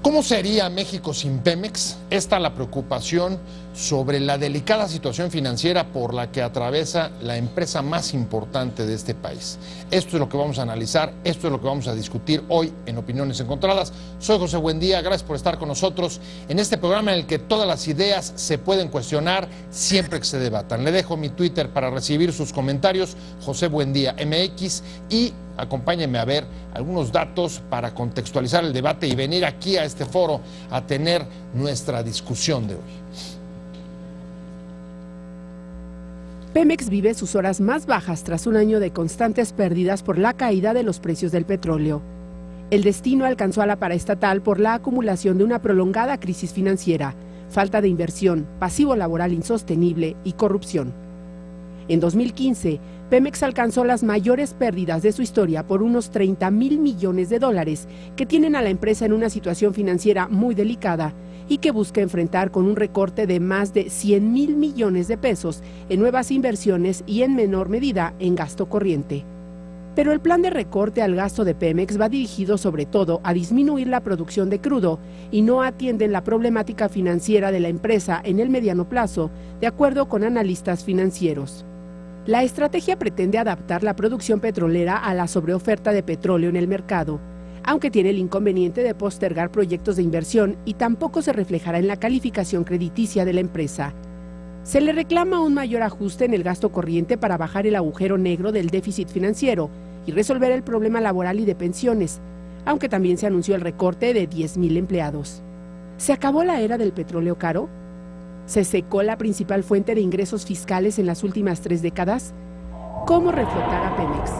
¿Cómo sería México sin Pemex? Esta la preocupación sobre la delicada situación financiera por la que atraviesa la empresa más importante de este país. Esto es lo que vamos a analizar, esto es lo que vamos a discutir hoy en Opiniones Encontradas. Soy José Buendía, gracias por estar con nosotros en este programa en el que todas las ideas se pueden cuestionar siempre que se debatan. Le dejo mi Twitter para recibir sus comentarios, José Buendía MX, y acompáñenme a ver algunos datos para contextualizar el debate y venir aquí a este foro a tener nuestra discusión de hoy. Pemex vive sus horas más bajas tras un año de constantes pérdidas por la caída de los precios del petróleo. El destino alcanzó a la paraestatal por la acumulación de una prolongada crisis financiera, falta de inversión, pasivo laboral insostenible y corrupción. En 2015, Pemex alcanzó las mayores pérdidas de su historia por unos 30,000 millones de dólares que tienen a la empresa en una situación financiera muy delicada y que busca enfrentar con un recorte de más de 100,000 millones de pesos en nuevas inversiones y en menor medida en gasto corriente. Pero el plan de recorte al gasto de Pemex va dirigido sobre todo a disminuir la producción de crudo y no atienden la problemática financiera de la empresa en el mediano plazo, de acuerdo con analistas financieros. La estrategia pretende adaptar la producción petrolera a la sobreoferta de petróleo en el mercado, aunque tiene el inconveniente de postergar proyectos de inversión y tampoco se reflejará en la calificación crediticia de la empresa. Se le reclama un mayor ajuste en el gasto corriente para bajar el agujero negro del déficit financiero y resolver el problema laboral y de pensiones, aunque también se anunció el recorte de 10,000 empleados. ¿Se acabó la era del petróleo caro? ¿Se secó la principal fuente de ingresos fiscales en las últimas 3 décadas? ¿Cómo reflotar a Pemex?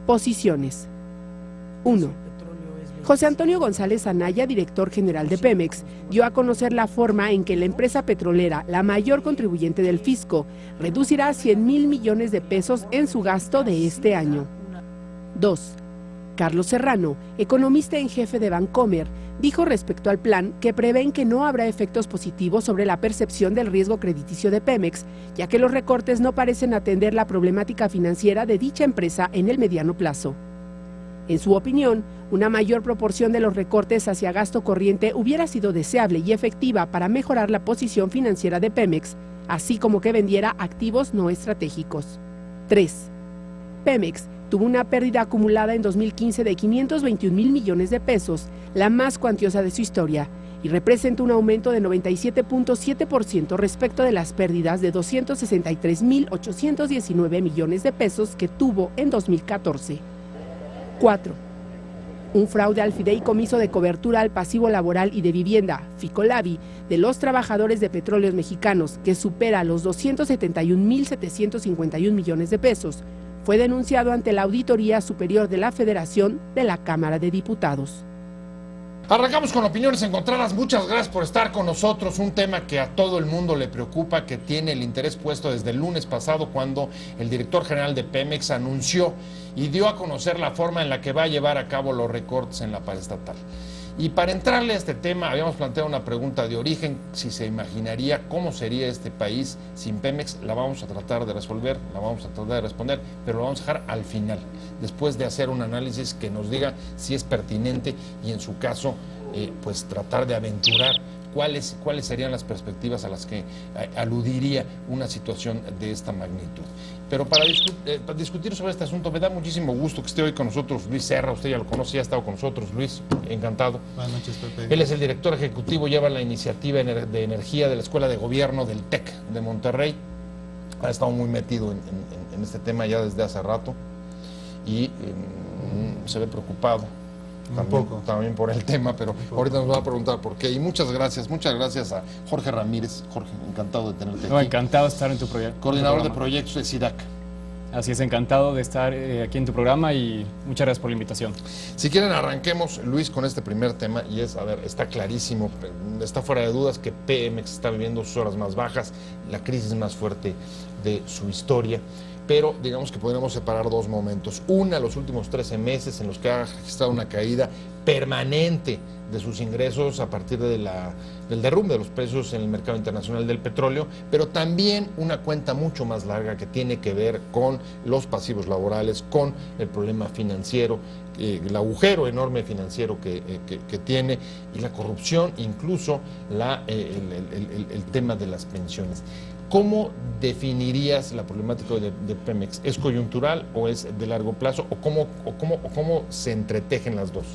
Posiciones. 1. José Antonio González Anaya, director general de Pemex, dio a conocer la forma en que la empresa petrolera, la mayor contribuyente del fisco, reducirá 100,000 millones de pesos en su gasto de este año. 2. Carlos Serrano, economista en jefe de Bancomer, dijo respecto al plan que prevén que no habrá efectos positivos sobre la percepción del riesgo crediticio de Pemex, ya que los recortes no parecen atender la problemática financiera de dicha empresa en el mediano plazo. En su opinión, una mayor proporción de los recortes hacia gasto corriente hubiera sido deseable y efectiva para mejorar la posición financiera de Pemex, así como que vendiera activos no estratégicos. 3. Pemex tuvo una pérdida acumulada en 2015 de 521,000 millones de pesos, la más cuantiosa de su historia, y representa un aumento de 97.7% respecto de las pérdidas de 263,819 millones de pesos que tuvo en 2014. 4. Un fraude al fideicomiso de cobertura al pasivo laboral y de vivienda, Ficolavi, de los trabajadores de Petróleos Mexicanos, que supera los 271,751 millones de pesos, fue denunciado ante la Auditoría Superior de la Federación de la Cámara de Diputados. Arrancamos con Opiniones Encontradas. Muchas gracias por estar con nosotros. Un tema que a todo el mundo le preocupa, que tiene el interés puesto desde el lunes pasado, cuando el director general de Pemex anunció y dio a conocer la forma en la que va a llevar a cabo los recortes en la paraestatal. Y para entrarle a este tema, habíamos planteado una pregunta de origen: si se imaginaría cómo sería este país sin Pemex. La vamos a tratar de resolver, la vamos a tratar de responder, pero lo vamos a dejar al final, después de hacer un análisis que nos diga si es pertinente y, en su caso, pues tratar de aventurar cuáles serían las perspectivas a las que aludiría una situación de esta magnitud. Pero para discutir sobre este asunto, me da muchísimo gusto que esté hoy con nosotros Luis Serra. Usted ya lo conoce, ya ha estado con nosotros. Luis, encantado. Buenas noches, Pepe. Él es el director ejecutivo, lleva la iniciativa de energía de la Escuela de Gobierno del TEC de Monterrey. Ha estado muy metido en este tema ya desde hace rato y se ve preocupado. También por el tema, pero ahorita nos va a preguntar por qué. Y muchas gracias a Jorge Ramírez. Jorge, encantado de tenerte aquí. Encantado de estar en tu proyecto. Coordinador de proyectos de SIDAC. Así es, encantado de estar aquí en tu programa y muchas gracias por la invitación. Si quieren, arranquemos, Luis, con este primer tema, y es, está clarísimo, está fuera de dudas que Pemex está viviendo sus horas más bajas, la crisis más fuerte de su historia. Pero digamos que podríamos separar dos momentos. Una, los últimos 13 meses en los que ha registrado una caída permanente de sus ingresos a partir del derrumbe de los precios en el mercado internacional del petróleo, pero también una cuenta mucho más larga que tiene que ver con los pasivos laborales, con el problema financiero, el agujero enorme financiero que tiene, y la corrupción, incluso el tema de las pensiones. ¿Cómo definirías la problemática de Pemex? ¿Es coyuntural o es de largo plazo? ¿O cómo se entretejen las dos?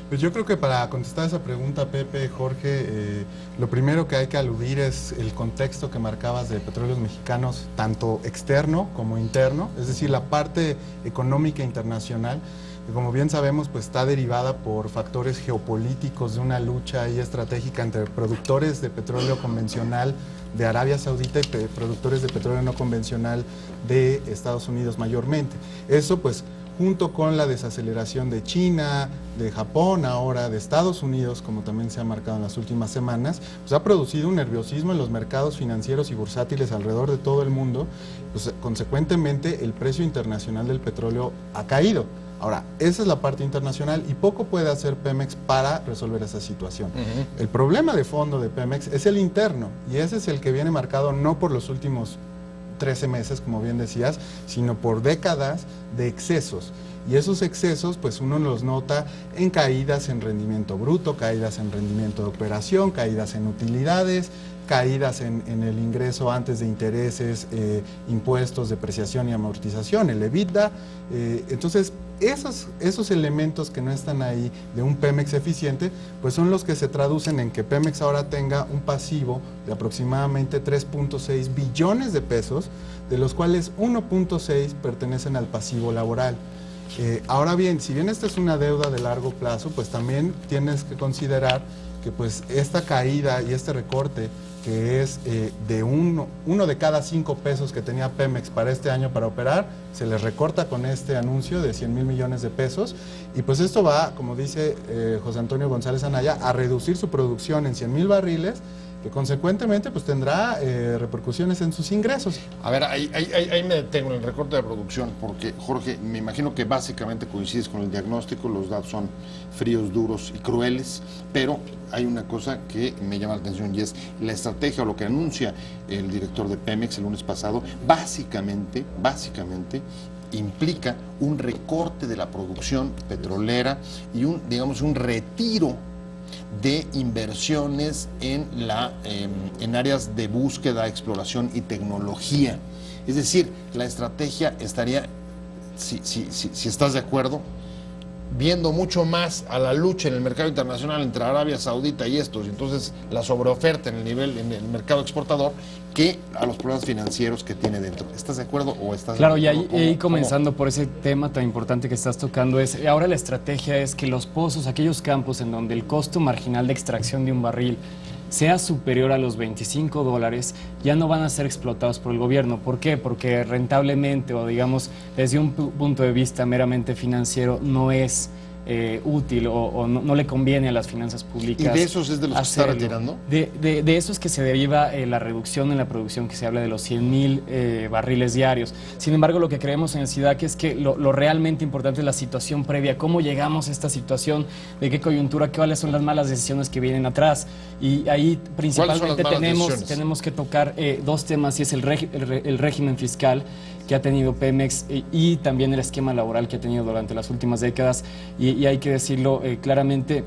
Pues yo creo que para contestar esa pregunta, Pepe, Jorge, lo primero que hay que aludir es el contexto que marcabas de Petróleos Mexicanos, tanto externo como interno, es decir, la parte económica internacional, que como bien sabemos, pues está derivada por factores geopolíticos de una lucha ahí estratégica entre productores de petróleo convencional de Arabia Saudita y productores de petróleo no convencional de Estados Unidos mayormente. Eso pues junto con la desaceleración de China, de Japón, ahora de Estados Unidos, como también se ha marcado en las últimas semanas, pues ha producido un nerviosismo en los mercados financieros y bursátiles alrededor de todo el mundo, pues consecuentemente el precio internacional del petróleo ha caído. Ahora, esa es la parte internacional y poco puede hacer Pemex para resolver esa situación. El problema de fondo de Pemex es el interno, y ese es el que viene marcado no por los últimos 13 meses, como bien decías, sino por décadas de excesos. Y esos excesos, pues uno los nota en caídas en rendimiento bruto, caídas en rendimiento de operación, caídas en utilidades, caídas en el ingreso antes de intereses, impuestos, depreciación y amortización, el EBITDA. Entonces, esos elementos que no están ahí de un Pemex eficiente, pues son los que se traducen en que Pemex ahora tenga un pasivo de aproximadamente 3.6 billones de pesos, de los cuales 1.6 pertenecen al pasivo laboral. Ahora bien, si bien esta es una deuda de largo plazo, pues también tienes que considerar que pues esta caída y este recorte que es de uno de cada 5 pesos que tenía Pemex para este año para operar, se les recorta con este anuncio de 100 mil millones de pesos, y pues esto va, como dice José Antonio González Anaya, a reducir su producción en 100 mil barriles, que consecuentemente pues tendrá repercusiones en sus ingresos. A ver, ahí me detengo en el recorte de producción, porque Jorge, me imagino que básicamente coincides con el diagnóstico, los datos son fríos, duros y crueles, pero hay una cosa que me llama la atención y es la estrategia o lo que anuncia el director de Pemex el lunes pasado, básicamente implica un recorte de la producción petrolera y un retiro de inversiones en áreas de búsqueda, exploración y tecnología. Es decir, la estrategia estaría, si estás de acuerdo, viendo mucho más a la lucha en el mercado internacional entre Arabia Saudita y estos, y entonces la sobreoferta en el mercado exportador, que a los problemas financieros que tiene dentro. ¿Estás de acuerdo o estás Claro, de acuerdo? y ahí comenzando por ese tema tan importante que estás tocando, ahora la estrategia es que los pozos, aquellos campos en donde el costo marginal de extracción de un barril sea superior a los $25, ya no van a ser explotados por el gobierno. ¿Por qué? Porque rentablemente o digamos desde un punto de vista meramente financiero no es útil o no le conviene a las finanzas públicas. ¿Y de esos es de los que se está retirando? De eso es que se deriva la reducción en la producción, que se habla de los 100,000 barriles diarios. Sin embargo, lo que creemos en el SIDAC es que lo realmente importante es la situación previa, cómo llegamos a esta situación, de qué coyuntura, cuáles son las malas decisiones que vienen atrás. Y ahí principalmente tenemos que tocar dos temas, y es el régimen fiscal que ha tenido Pemex y también el esquema laboral que ha tenido durante las últimas décadas, y hay que decirlo claramente.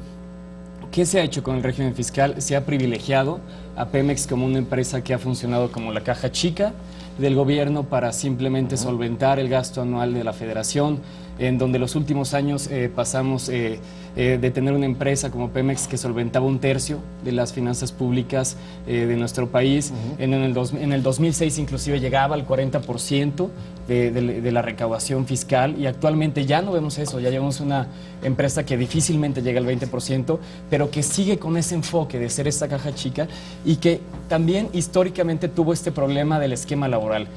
¿Qué se ha hecho con el régimen fiscal? Se ha privilegiado a Pemex como una empresa que ha funcionado como la caja chica del gobierno para simplemente solventar el gasto anual de la federación, en donde los últimos años pasamos de tener una empresa como Pemex que solventaba 1/3 de las finanzas públicas de nuestro país. En el 2006 inclusive llegaba al 40% de la recaudación fiscal, y actualmente ya no vemos eso, ya llevamos una empresa que difícilmente llega al 20%, pero que sigue con ese enfoque de ser esta caja chica, y que también históricamente tuvo este problema del esquema laboral.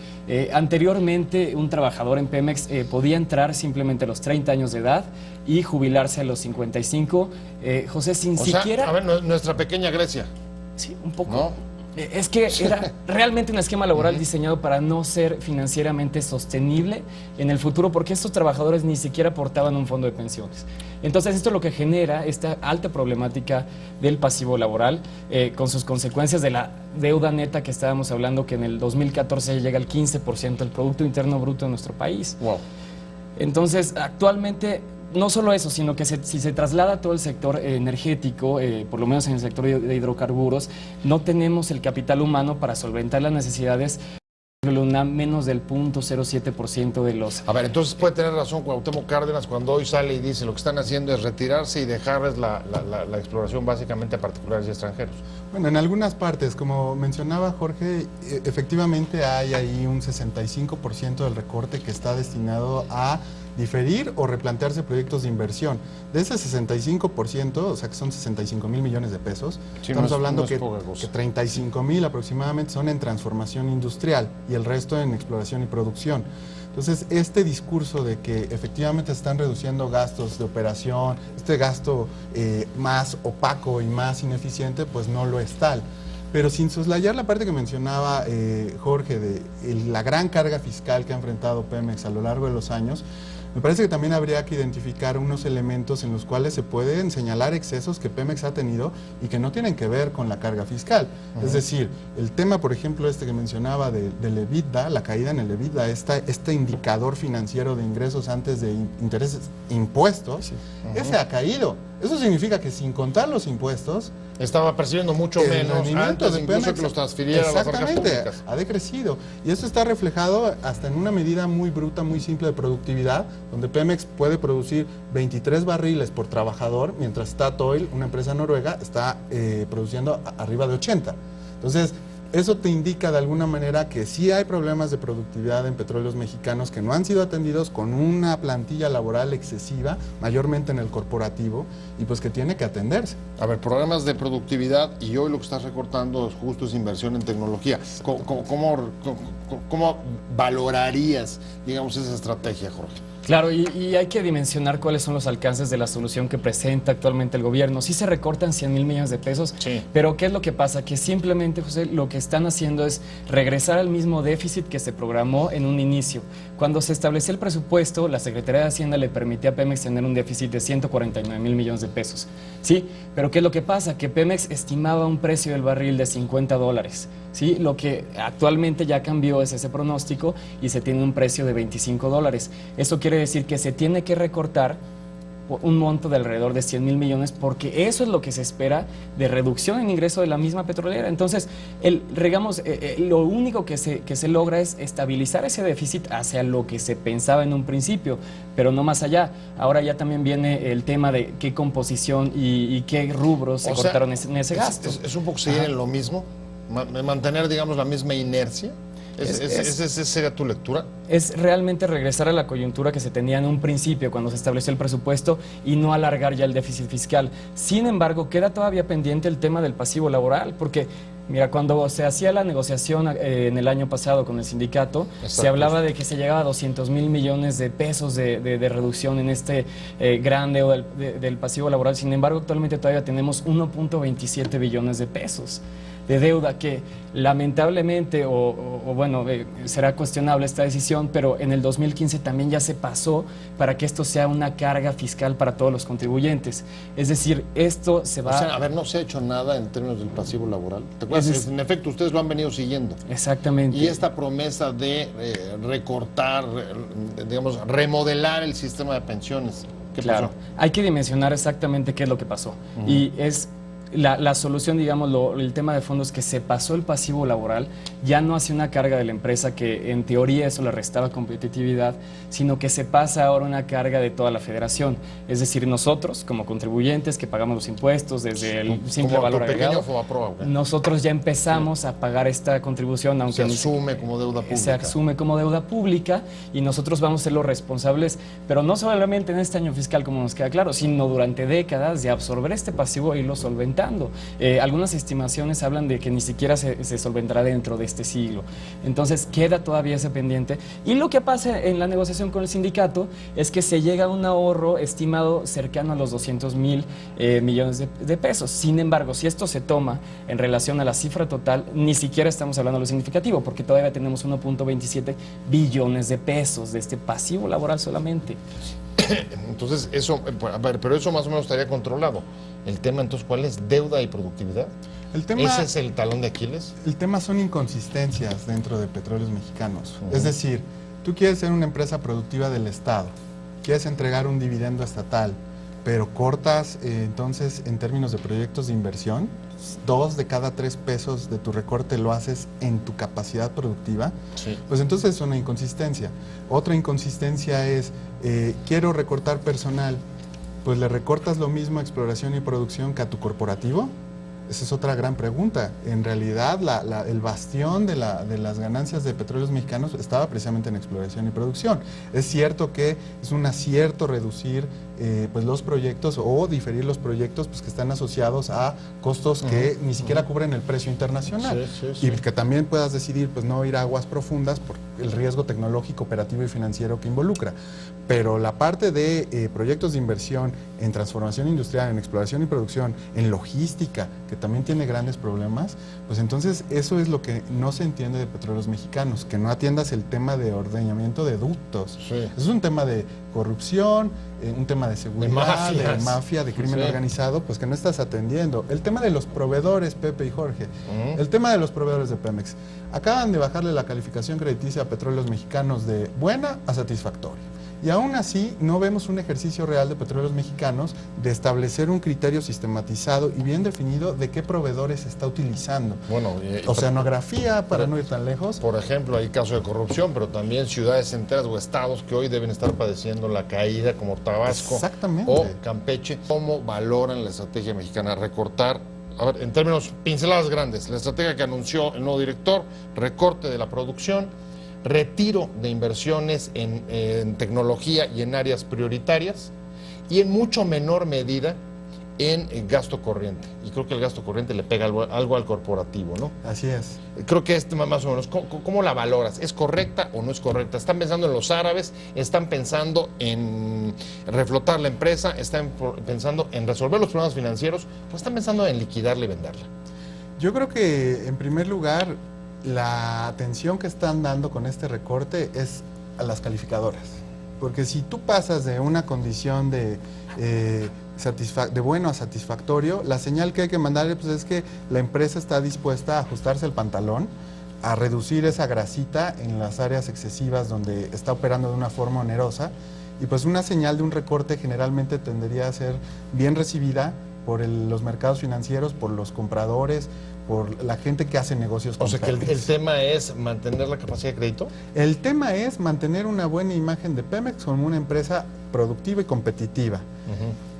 Anteriormente un trabajador en Pemex podía entrar simplemente a los 30 años de edad y jubilarse a los 55, José, sin siquiera... A ver, nuestra pequeña Grecia. Sí, un poco. ¿No? Es que era realmente un esquema laboral diseñado para no ser financieramente sostenible en el futuro, porque estos trabajadores ni siquiera aportaban un fondo de pensiones. Entonces esto es lo que genera esta alta problemática del pasivo laboral, con sus consecuencias de la deuda neta que estábamos hablando, que en el 2014 llega al 15% del Producto Interno Bruto de nuestro país. Wow. Entonces, actualmente, no solo eso, sino que si se traslada a todo el sector energético, por lo menos en el sector de hidrocarburos, no tenemos el capital humano para solventar las necesidades una menos del 0.07% de los... A ver, entonces puede tener razón Cuauhtémoc Cárdenas cuando hoy sale y dice lo que están haciendo es retirarse y dejarles la exploración básicamente a particulares y extranjeros. Bueno, en algunas partes, como mencionaba Jorge, efectivamente hay ahí un 65% del recorte que está destinado a diferir o replantearse proyectos de inversión. De ese 65%, o sea que son 65,000 millones de pesos, Sí, estamos hablando no es que poca cosa. 35,000 aproximadamente son en transformación industrial y el resto en exploración y producción. Entonces, este discurso de que efectivamente se están reduciendo gastos de operación, este gasto más opaco y más ineficiente, pues no lo es tal. Pero sin soslayar la parte que mencionaba Jorge de la gran carga fiscal que ha enfrentado Pemex a lo largo de los años, me parece que también habría que identificar unos elementos en los cuales se pueden señalar excesos que Pemex ha tenido y que no tienen que ver con la carga fiscal. Es decir, el tema, por ejemplo, este que mencionaba del EBITDA, la caída en el EBITDA, este indicador financiero de ingresos antes de intereses impuestos, ese ha caído. Eso significa que sin contar los impuestos, Estaba percibiendo mucho el menos rendimiento antes de incluso Pemex que los transfiriera a las arcas exactamente, públicas. ha decrecido. Y eso está reflejado hasta en una medida muy bruta, muy simple de productividad, donde Pemex puede producir 23 barriles por trabajador, mientras Statoil, una empresa noruega, está produciendo arriba de 80. Entonces, eso te indica de alguna manera que sí hay problemas de productividad en petróleos mexicanos que no han sido atendidos con una plantilla laboral excesiva, mayormente en el corporativo, y pues que tiene que atenderse. A ver, programas de productividad y hoy lo que estás recortando es justo es inversión en tecnología. ¿Cómo valorarías, digamos, esa estrategia, Jorge? Claro, y hay que dimensionar cuáles son los alcances de la solución que presenta actualmente el gobierno. Sí se recortan 100,000 millones de pesos, Sí. pero ¿qué es lo que pasa? Que simplemente, José, lo que están haciendo es regresar al mismo déficit que se programó en un inicio. Cuando se estableció el presupuesto, la Secretaría de Hacienda le permitía a Pemex tener un déficit de 149,000 millones de pesos. Sí, pero ¿qué es lo que pasa? Que Pemex estimaba un precio del barril de $50. ¿Sí? Lo que actualmente ya cambió es ese pronóstico y se tiene un precio de $25. Eso quiere decir que se tiene que recortar un monto de alrededor de 100,000 millones porque eso es lo que se espera de reducción en ingreso de la misma petrolera. Entonces, lo único que se logra es estabilizar ese déficit hacia lo que se pensaba en un principio, pero no más allá. Ahora ya también viene el tema de qué composición y qué rubros se cortaron en ese gasto. Es un poco seguir en lo mismo, mantener, digamos, la misma inercia. ¿Esa sería tu lectura? Es realmente regresar a la coyuntura que se tenía en un principio cuando se estableció el presupuesto y no alargar ya el déficit fiscal. Sin embargo, queda todavía pendiente el tema del pasivo laboral, porque mira, cuando se hacía la negociación en el año pasado con el sindicato, se hablaba de que se llegaba a 200,000 millones de pesos de reducción en este gran deuda del pasivo laboral. Sin embargo, actualmente todavía tenemos 1.27 billones de pesos de deuda que lamentablemente, será cuestionable esta decisión, pero en el 2015 también ya se pasó para que esto sea una carga fiscal para todos los contribuyentes. Es decir, esto se va... O sea, a ver, no se ha hecho nada en términos del pasivo laboral. ¿Te acuerdas? En efecto, ustedes lo han venido siguiendo. Exactamente. Y esta promesa de recortar, digamos, remodelar el sistema de pensiones. ¿Qué Claro, pasó? hay que dimensionar exactamente qué es lo que pasó. Y es la solución, digamos, el tema de fondo es que se pasó el pasivo laboral, ya no hace una carga de la empresa que en teoría eso le restaba competitividad, sino que se pasa ahora una carga de toda la federación. Es decir, nosotros como contribuyentes que pagamos los impuestos desde el simple Como valor tu pequeño agregado, Fobaproa, ¿ok? nosotros ya empezamos a pagar esta contribución, aunque Se ni asume como deuda pública. se asume como deuda pública y nosotros vamos a ser los responsables, pero no solamente en este año fiscal, como nos queda claro, sino durante décadas de absorber este pasivo y lo solventar. limitando. Algunas estimaciones hablan de que ni siquiera se solventará dentro de este siglo. Entonces queda todavía ese pendiente. Y lo que pasa en la negociación con el sindicato es que se llega a un ahorro estimado cercano a los 200,000 millones de pesos. Sin embargo, si esto se toma en relación a la cifra total, ni siquiera estamos hablando de lo significativo, porque todavía tenemos 1.27 billones de pesos de este pasivo laboral solamente. Entonces, eso, a ver, pero eso más o menos estaría controlado. El tema, entonces, ¿cuál es? ¿Deuda y productividad? ¿Ese es el talón de Aquiles? El tema son inconsistencias dentro de Petróleos Mexicanos. Es decir, tú quieres ser una empresa productiva del Estado, quieres entregar un dividendo estatal, pero cortas entonces en términos de proyectos de inversión, 2 de cada 3 pesos de tu recorte lo haces en tu capacidad productiva, Sí. pues entonces es una inconsistencia. Otra inconsistencia es, quiero recortar personal, pues le recortas lo mismo a exploración y producción que a tu corporativo. Esa es otra gran pregunta. En realidad, el bastión de las ganancias de Petróleos Mexicanos estaba precisamente en exploración y producción. Es cierto que es un acierto reducir pues los proyectos o diferir los proyectos pues, que están asociados a costos que ni siquiera cubren el precio internacional. Sí. Y que también puedas decidir pues, no ir a aguas profundas por el riesgo tecnológico, operativo y financiero que involucra. Pero la parte de proyectos de inversión en transformación industrial, en exploración y producción, en logística, que también tiene grandes problemas, pues entonces eso es lo que no se entiende de Petróleos Mexicanos, que no atiendas el tema de ordeñamiento de ductos. Sí. Es un tema de corrupción, un tema de seguridad, de mafia, de crimen Sí. organizado, pues que no estás atendiendo. El tema de los proveedores, Pepe y Jorge, el tema de los proveedores de Pemex. Acaban de bajarle la calificación crediticia a Petróleos Mexicanos de buena a satisfactoria. Y aún así no vemos un ejercicio real de Petróleos Mexicanos de establecer un criterio sistematizado y bien definido de qué proveedores se está utilizando. Bueno, Oceanografía, para no ir tan lejos. por ejemplo, hay casos de corrupción, pero también ciudades enteras o estados que hoy deben estar padeciendo la caída, como Tabasco Exactamente. o Campeche. ¿Cómo valoran la estrategia mexicana? Recortar, a ver, en términos pinceladas grandes, la estrategia que anunció el nuevo director, recorte de la producción, retiro de inversiones en tecnología y en áreas prioritarias, y en mucho menor medida en gasto corriente. Y creo que el gasto corriente le pega algo al corporativo, ¿no? Así es. Creo que más o menos, ¿cómo la valoras? ¿Es correcta o no es correcta? ¿Están pensando en los árabes? ¿Están pensando en reflotar la empresa? ¿Están pensando en resolver los problemas financieros? ¿O están pensando en liquidarla y venderla? Yo creo que, en primer lugar, la atención que están dando con este recorte es a las calificadoras. Porque si tú pasas de una condición de bueno a satisfactorio, la señal que hay que mandarle pues, es que la empresa está dispuesta a ajustarse el pantalón, a reducir esa grasita en las áreas excesivas donde está operando de una forma onerosa. Y pues una señal de un recorte generalmente tendería a ser bien recibida por los mercados financieros, por los compradores, por la gente que hace negocios con O sea que Pemex. el tema es mantener la capacidad de crédito. El tema es mantener una buena imagen de Pemex como una empresa productiva y competitiva,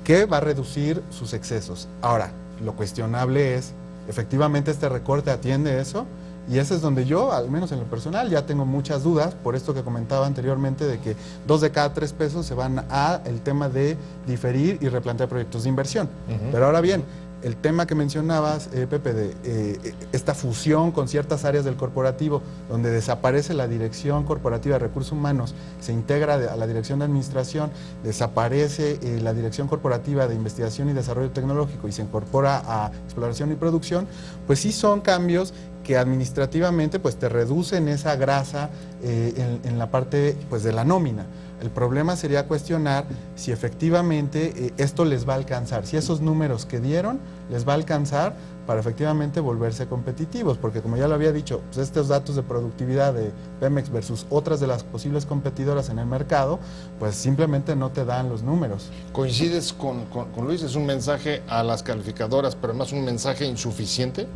que va a reducir sus excesos. Ahora, lo cuestionable es, ¿efectivamente este recorte atiende eso? Y ese es donde yo, al menos en lo personal, ya tengo muchas dudas, por esto que comentaba anteriormente, de que 2 de cada 3 pesos se van a el tema de diferir y replantear proyectos de inversión. Pero ahora bien, el tema que mencionabas, Pepe, de esta fusión con ciertas áreas del corporativo, donde desaparece la dirección corporativa de recursos humanos, se integra a la dirección de administración, desaparece la dirección corporativa de investigación y desarrollo tecnológico y se incorpora a exploración y producción, pues sí son cambios que administrativamente pues te reducen esa grasa en la parte pues de la nómina. El problema sería cuestionar si efectivamente esto les va a alcanzar, si esos números que dieron les va a alcanzar para efectivamente volverse competitivos, porque como ya lo había dicho, pues estos datos de productividad de Pemex versus otras de las posibles competidoras en el mercado, pues simplemente no te dan los números. ¿Coincides con Luis? ¿Es un mensaje a las calificadoras, pero además un mensaje insuficiente?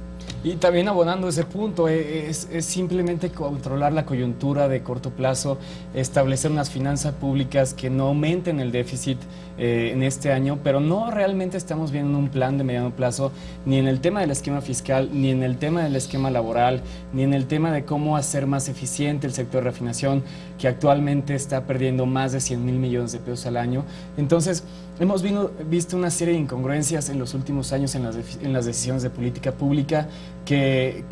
Y también abonando ese punto, es simplemente controlar la coyuntura de corto plazo, establecer unas finanzas públicas que no aumenten el déficit en este año, pero no realmente estamos viendo un plan de mediano plazo, ni en el tema del esquema fiscal, ni en el tema del esquema laboral, ni en el tema de cómo hacer más eficiente el sector de refinación, que actualmente está perdiendo más de 100,000 millones de pesos al año. Entonces, Hemos visto una serie de incongruencias en los últimos años en las decisiones de política pública, que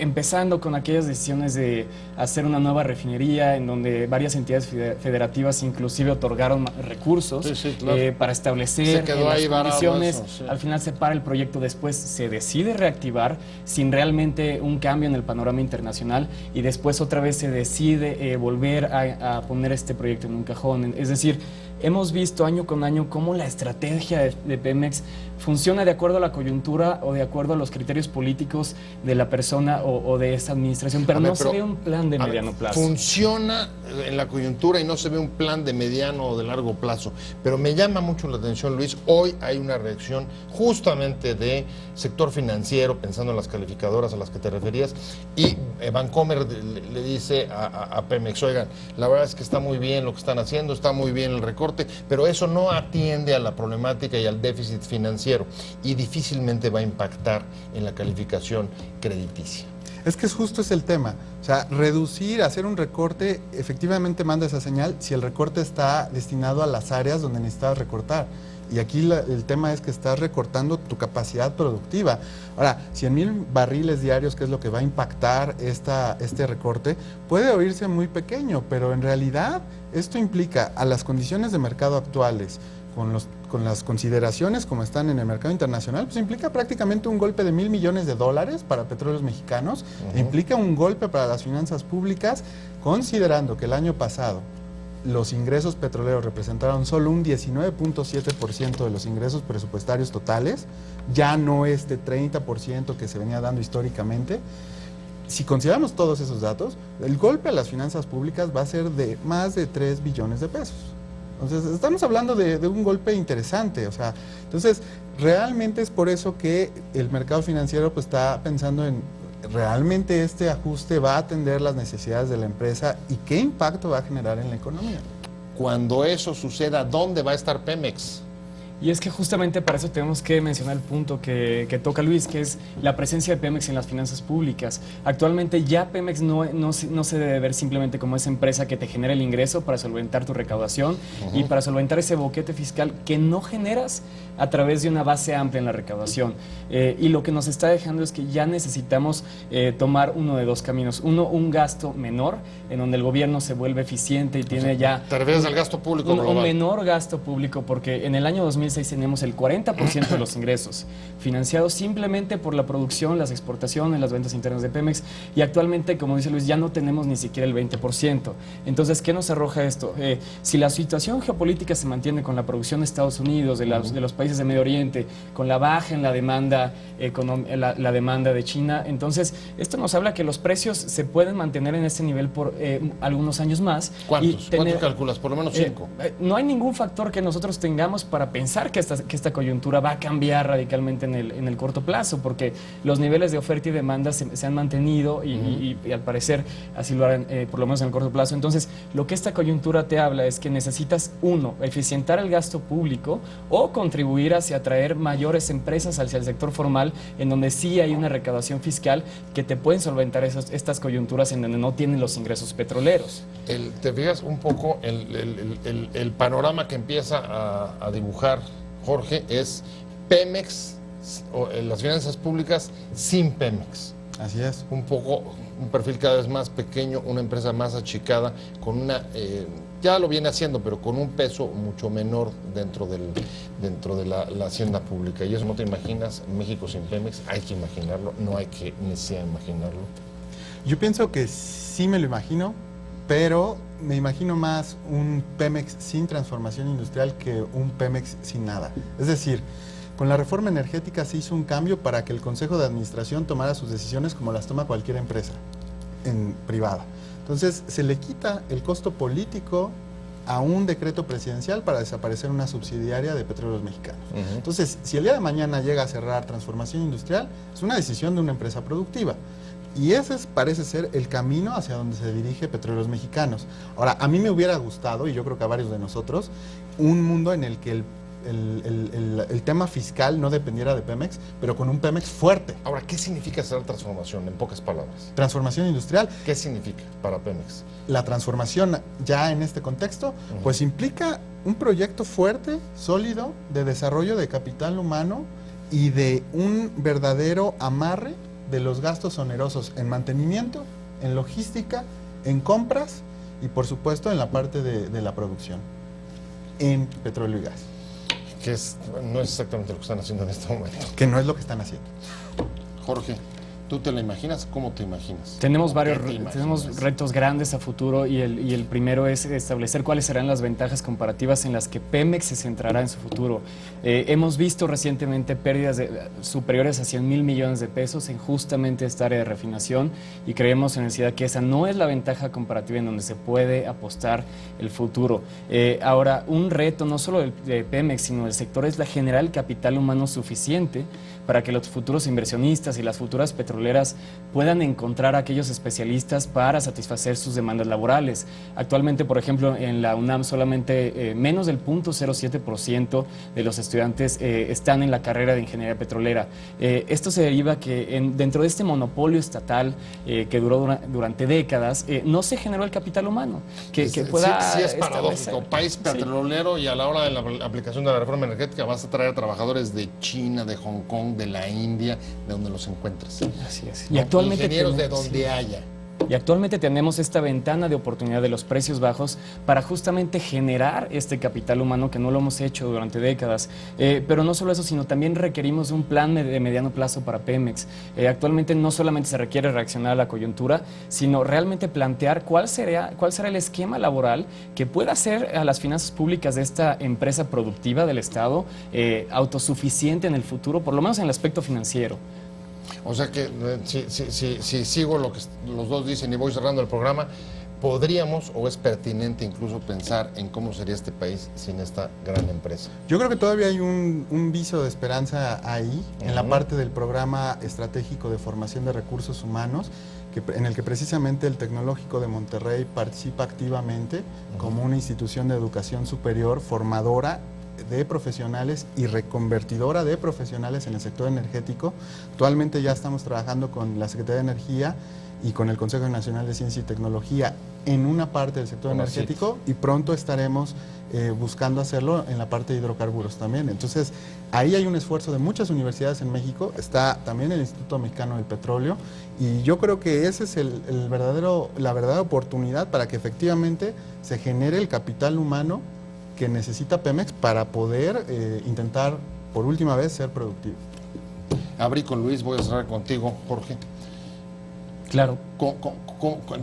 empezando con aquellas decisiones de hacer una nueva refinería, en donde varias entidades federativas inclusive otorgaron recursos claro. para establecer Se quedó las ahí varado condiciones. eso, sí. Al final se para el proyecto, después se decide reactivar sin realmente un cambio en el panorama internacional, y después otra vez se decide volver a poner este proyecto en un cajón. Es decir, hemos visto año con año cómo la estrategia de Pemex funciona de acuerdo a la coyuntura o de acuerdo a los criterios políticos de la persona o de esa administración, pero no se ve un plan de mediano plazo. Funciona en la coyuntura y no se ve un plan de mediano o de largo plazo. Pero me llama mucho la atención, Luis, hoy hay una reacción justamente de sector financiero, pensando en las calificadoras a las que te referías, y Bancomer le dice a Pemex: oigan, la verdad es que está muy bien lo que están haciendo, está muy bien el recorte, pero eso no atiende a la problemática y al déficit financiero, y difícilmente va a impactar en la calificación crediticia. Es que justo es el tema. O sea, reducir, hacer un recorte, efectivamente manda esa señal si el recorte está destinado a las áreas donde necesitas recortar. Y aquí el tema es que estás recortando tu capacidad productiva. Ahora, 100,000 barriles diarios, que es lo que va a impactar este recorte, puede oírse muy pequeño, pero en realidad esto implica, a las condiciones de mercado actuales, con las consideraciones como están en el mercado internacional, pues implica prácticamente un golpe de $1,000 millones para Petróleos Mexicanos, implica un golpe para las finanzas públicas, considerando que el año pasado los ingresos petroleros representaron solo un 19.7% de los ingresos presupuestarios totales, ya no este 30% que se venía dando históricamente. Si consideramos todos esos datos, el golpe a las finanzas públicas va a ser de más de 3 billones de pesos. Entonces, estamos hablando de un golpe interesante, o sea, entonces, realmente es por eso que el mercado financiero pues está pensando en, ¿realmente este ajuste va a atender las necesidades de la empresa y qué impacto va a generar en la economía? Cuando eso suceda, ¿dónde va a estar Pemex? Y es que justamente para eso tenemos que mencionar el punto que toca Luis, que es la presencia de Pemex en las finanzas públicas. Actualmente ya Pemex no se debe ver simplemente como esa empresa que te genera el ingreso para solventar tu recaudación y para solventar ese boquete fiscal que no generas a través de una base amplia en la recaudación. Y lo que nos está dejando es que ya necesitamos tomar uno de dos caminos. Uno, un gasto menor, en donde el gobierno se vuelve eficiente y tiene ya... ¿Te refieres al gasto público global? Un menor gasto público, porque en el año 2006 teníamos el 40% de los ingresos financiados simplemente por la producción, las exportaciones, las ventas internas de Pemex, y actualmente, como dice Luis, ya no tenemos ni siquiera el 20%. Entonces, ¿qué nos arroja esto? Si la situación geopolítica se mantiene con la producción de Estados Unidos, de los países de Medio Oriente, con la baja en la demanda, la demanda de China, entonces esto nos habla que los precios se pueden mantener en este nivel por algunos años más. ¿Cuántos? ¿Cuántos calculas? Por lo menos 5. No hay ningún factor que nosotros tengamos para pensar que esta coyuntura va a cambiar radicalmente en el corto plazo, porque los niveles de oferta y demanda se han mantenido y al parecer así lo harán por lo menos en el corto plazo. Entonces, lo que esta coyuntura te habla es que necesitas, uno, eficientar el gasto público o contribuir hacia atraer mayores empresas hacia el sector formal, en donde sí hay una recaudación fiscal que te pueden solventar estas coyunturas en donde no tienen los ingresos petroleros. ¿Te fijas un poco el panorama que empieza a dibujar Jorge? Es Pemex, o las finanzas públicas sin Pemex. Así es. Un poco, un perfil cada vez más pequeño, una empresa más achicada, con una, ya lo viene haciendo, pero con un peso mucho menor dentro de la hacienda pública. Y eso no te imaginas, México sin Pemex, hay que imaginarlo, no hay que necesidad imaginarlo. Yo pienso que sí me lo imagino, pero me imagino más un Pemex sin transformación industrial que un Pemex sin nada. Es decir, con la reforma energética se hizo un cambio para que el Consejo de Administración tomara sus decisiones como las toma cualquier empresa privada. Entonces, se le quita el costo político a un decreto presidencial para desaparecer una subsidiaria de Petróleos Mexicanos. Entonces, si el día de mañana llega a cerrar transformación industrial, es una decisión de una empresa productiva. Y ese parece ser el camino hacia donde se dirige Petróleos Mexicanos. Ahora, a mí me hubiera gustado, y yo creo que a varios de nosotros, un mundo en el que el tema fiscal no dependiera de Pemex, pero con un Pemex fuerte. Ahora, ¿qué significa hacer transformación, en pocas palabras? Transformación industrial. ¿Qué significa para Pemex? La transformación ya en este contexto, pues implica un proyecto fuerte, sólido, de desarrollo de capital humano y de un verdadero amarre de los gastos onerosos en mantenimiento, en logística, en compras y por supuesto en la parte de la producción, en petróleo y gas. Que no es exactamente lo que están haciendo en este momento. Que no es lo que están haciendo. Jorge, ¿tú te la imaginas? ¿Cómo te imaginas? Tenemos ¿Qué te varios imaginas? tenemos retos grandes a futuro y el primero es establecer cuáles serán las ventajas comparativas en las que Pemex se centrará en su futuro. Hemos visto recientemente pérdidas superiores a 100,000 millones de pesos en justamente esta área de refinación y creemos en necesidad que esa no es la ventaja comparativa en donde se puede apostar el futuro. Ahora, un reto no solo de Pemex, sino del sector es la generar el capital humano suficiente para que los futuros inversionistas y las futuras petroleras puedan encontrar a aquellos especialistas para satisfacer sus demandas laborales. Actualmente, por ejemplo, en la UNAM solamente menos del 0.07% de los estudiantes están en la carrera de ingeniería petrolera. Esto se deriva que dentro de este monopolio estatal que duró durante décadas, no se generó el capital humano que pueda sí es paradójico, establecer. país petrolero y a la hora de la aplicación de la reforma energética vas a traer trabajadores de China, de Hong Kong, de la India, de donde los encuentres. Así es. ¿No? Y actualmente Ingenieros de tenemos- donde haya. Y actualmente tenemos esta ventana de oportunidad de los precios bajos para justamente generar este capital humano que no lo hemos hecho durante décadas. Pero no solo eso, sino también requerimos un plan de mediano plazo para Pemex. Actualmente no solamente se requiere reaccionar a la coyuntura, sino realmente plantear cuál será el esquema laboral que pueda hacer a las finanzas públicas de esta empresa productiva del Estado autosuficiente en el futuro, por lo menos en el aspecto financiero. O sea que si sigo lo que los dos dicen y voy cerrando el programa, podríamos o es pertinente incluso pensar en cómo sería este país sin esta gran empresa. Yo creo que todavía hay un viso de esperanza ahí, en la parte del programa estratégico de formación de recursos humanos, en el que precisamente el Tecnológico de Monterrey participa activamente como una institución de educación superior formadora de profesionales y reconvertidora de profesionales en el sector energético. Actualmente ya estamos trabajando con la Secretaría de Energía y con el Consejo Nacional de Ciencia y Tecnología en una parte del sector energético y pronto estaremos buscando hacerlo en la parte de hidrocarburos también. Entonces, ahí hay un esfuerzo de muchas universidades en México, está también el Instituto Mexicano del Petróleo y yo creo que esa es la verdadera oportunidad para que efectivamente se genere el capital humano que necesita Pemex para poder intentar por última vez ser productivo. Abrí con Luis, voy a cerrar contigo, Jorge. Claro.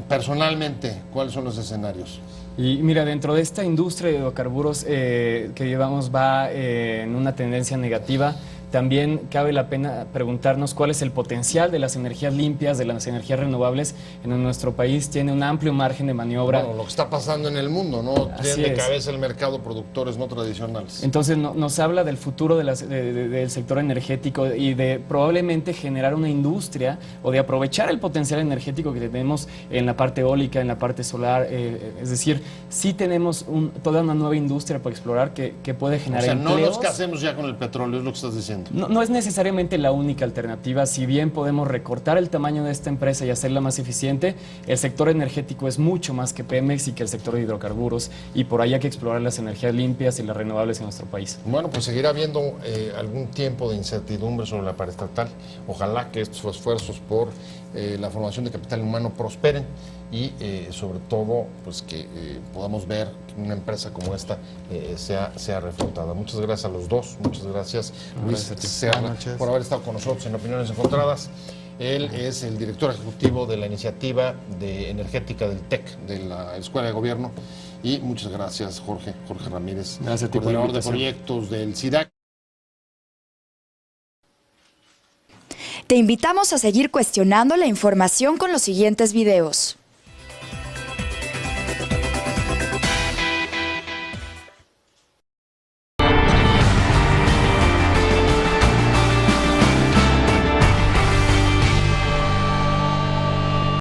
Personalmente, ¿cuáles son los escenarios? Y mira, dentro de esta industria de hidrocarburos que llevamos va en una tendencia negativa. También cabe la pena preguntarnos cuál es el potencial de las energías limpias, de las energías renovables en nuestro país. Tiene un amplio margen de maniobra. Bueno, lo que está pasando en el mundo, ¿no? Así Tiene de es. cabeza el mercado productores no tradicionales. Entonces nos habla del futuro del sector energético y de probablemente generar una industria o de aprovechar el potencial energético que tenemos en la parte eólica, en la parte solar. Es decir, sí tenemos toda una nueva industria para explorar que puede generar O sea, no empleos. nos casemos ya con el petróleo, es lo que estás diciendo. No es necesariamente la única alternativa, si bien podemos recortar el tamaño de esta empresa y hacerla más eficiente, el sector energético es mucho más que Pemex y que el sector de hidrocarburos y por ahí hay que explorar las energías limpias y las renovables en nuestro país. Bueno, pues seguirá habiendo algún tiempo de incertidumbre sobre la paraestatal. Ojalá que estos esfuerzos por la formación de capital humano prosperen y sobre todo pues que podamos ver que una empresa como esta sea reflotada. Muchas gracias a los dos, muchas gracias Luis Serra Buenas noches. por haber estado con nosotros en Opiniones Encontradas. Él es el director ejecutivo de la iniciativa de energética del TEC, de la Escuela de Gobierno. Y muchas gracias Jorge Ramírez, Gracias a ti por la coordinador de invitación. proyectos del SIDAC. Te invitamos a seguir cuestionando la información con los siguientes videos.